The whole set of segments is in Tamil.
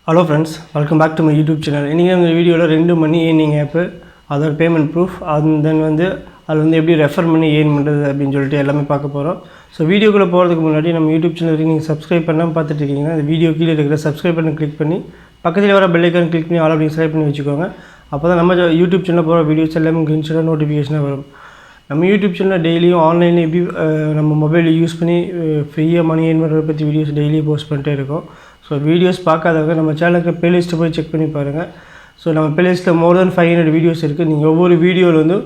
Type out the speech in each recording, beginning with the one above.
Hello friends, welcome back to my YouTube channel. In this video, I will money earning app, other payment proof, and then I will refer money earn பண்ணுறது. So video குள்ள போறதுக்கு முன்னாடி நம்ம YouTube channel நீங்க subscribe பண்ணாம பார்த்துட்டு இருக்கீங்கன்னா இந்த வீடியோ கீழ இருக்கிற subscribe பட்டனை click பண்ணி பக்கத்துல வர bell icon click பண்ணி all அப்படி select பண்ணி வெச்சுக்கோங்க. அப்பதான் நம்ம YouTube channel போற வீடியோஸ் எல்லாமே உங்களுக்கு notification வரும். நம்ம YouTube channel டெய்லியும் ஆன்லைன்ல எப்படி நம்ம மொபைல் யூஸ் பண்ணி ஃப்ரீயா மணி earn பண்றத பத்தி வீடியோஸ் டெய்லி போஸ்ட் பண்ணிட்டே இருக்கோம். So videos பார்க்காதவங்க நம்ம சேனலுக்கு playlist போய் செக் பண்ணி பாருங்க. So நம்ம playlistல more than 500 videos இருக்கு. நீங்க ஒவ்வொரு வீடியோல வந்து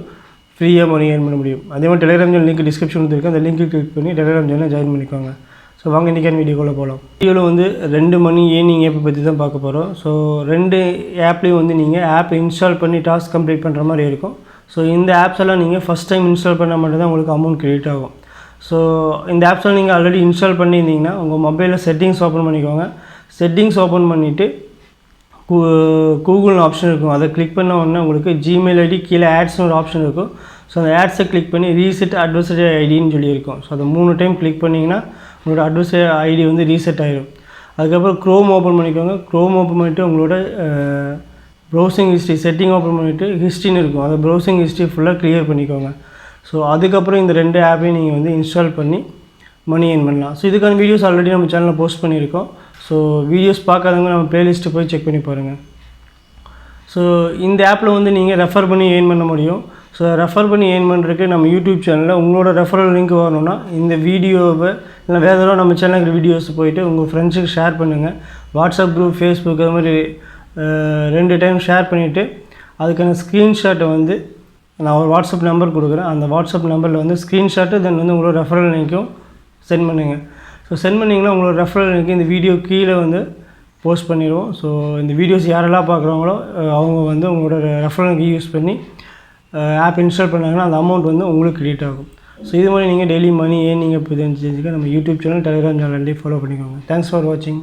ஃப்ரீயா மணி earn பண்ண முடியும். அதே மாதிரி Telegram channel லிங்க் டிஸ்கிரிப்ஷன்ல இருக்கு. அந்த லிங்க் கிளிக் பண்ணி Telegram channel ஜாயின் பண்ணிக்கோங்க. So வாங்க இன்னைக்கு வீடியோக்குள்ள போலாம். வீடியோல வந்து ரெண்டு மணி earning app பத்தி தான் பார்க்க போறோம். So ரெண்டு ஆப்லயும் வந்து நீங்க ஆப் இன்ஸ்டால் பண்ணி டாஸ்க் கம்ப்ளீட் பண்ற மாதிரி இருக்கும். So இந்த ஆப்ஸ் எல்லாம் நீங்க ஃபர்ஸ்ட் டைம் இன்ஸ்டால் பண்ணா மட்டும் தான் உங்களுக்கு அமௌண்ட் கிரெடிட் ஆகும். So இந்த ஆப்ஸ் நீங்க ஆல்ரெடி இன்ஸ்டால் பண்ணியிருந்தீங்கன்னா உங்க மொபைல்ல செட்டிங்ஸ் ஓபன் பண்ணிக்கோங்க. செட்டிங்ஸ் ஓபன் பண்ணிட்டு கூகுள் ஆப்ஷன் இருக்கும். அதை கிளிக் பண்ண உடனே உங்களுக்கு ஜிமெயில் ஐடி கீழ ஆட்ஸ்னு ஒரு ஆப்ஷன் இருக்கும். ஸோ அந்த ஆட்ஸை கிளிக் பண்ணி ரீசெட் அட்வர்டைஸ் ஐடின்னு சொல்லி இருக்கும். ஸோ அதை 3 டைம் கிளிக் பண்ணிங்கன்னா உங்களோட அட்வர்டைஸ் ஐடி வந்து ரீசெட் ஆயிடும். அதுக்கப்புறம் க்ரோம் ஓப்பன் பண்ணிக்கோங்க. க்ரோம் ஓப்பன் பண்ணிவிட்டு உங்களோட ப்ரௌசிங் ஹிஸ்ட்ரி செட்டிங் ஓப்பன் பண்ணிவிட்டு ஹிஸ்ட்ரின்னு இருக்கும். அந்த ப்ரௌசிங் ஹிஸ்ட்ரி ஃபுல்லாக க்ளியர் பண்ணிக்கோங்க. ஸோ அதுக்கப்புறம் இந்த ரெண்டு ஆப்பையும் நீங்கள் வந்து இன்ஸ்டால் பண்ணி மணி earn பண்ணலாம். ஸோ இதுக்கான வீடியோஸ் ஆல்ரெடி நம்ம சேனலில் போஸ்ட் பண்ணியிருக்கோம். ஸோ வீடியோஸ் பார்க்காதவங்க நம்ம பிளேலிஸ்ட்டு போய் செக் பண்ணி பாருங்கள். ஸோ இந்த ஆப்பில் வந்து நீங்கள் ரெஃபர் பண்ணி earn பண்ண முடியும். ஸோ ரெஃபர் பண்ணி earn பண்ணுறதுக்கு நம்ம யூடியூப் சேனலில் உங்களோட ரெஃபரல் லிங்க் வரணும்னா இந்த வீடியோவை இல்லை வேறு ஏதாவது நம்ம சேனலுக்கு வீடியோஸ் போய்ட்டு உங்கள் ஃப்ரெண்ட்ஸுக்கு ஷேர் பண்ணுங்கள். வாட்ஸ்அப் குரூப், ஃபேஸ்புக் அது மாதிரி 2 டைம் ஷேர் பண்ணிவிட்டு அதுக்கான ஸ்க்ரீன்ஷாட்டை வந்து நான் ஒரு வாட்ஸ்அப் நம்பர் கொடுக்குறேன். அந்த வாட்ஸ்அப் நம்பரில் வந்து ஸ்க்ரீன்ஷாட்டு தென் வந்து உங்களோட ரெஃபரல் லிங்க்கும் சென்ட் பண்ணுங்கள். ஸோ சென்ட் பண்ணிங்கன்னா உங்களோட ரெஃபரல் லிங்க் இந்த வீடியோ கீழே வந்து போஸ்ட் பண்ணிடுவோம். ஸோ இந்த வீடியோஸ் யாரெல்லாம் பார்க்குறாங்களோ அவங்க வந்து உங்களோட ரெஃபரல் லிங்க் யூஸ் பண்ணி ஆப் இன்ஸ்டால் பண்ணாங்கன்னா அந்த அமௌண்ட் வந்து உங்களுக்கு கிரெடிட் ஆகும். ஸோ இது மாதிரி நீங்கள் டெய்லி மணி earning எப்படி தெரிஞ்சுக்க நம்ம யூடியூப் சேனல், டெலிகிராம் சேனல்லேயே ஃபாலோ பண்ணிக்கோங்க. தேங்க்ஸ் ஃபார் வாட்சிங்.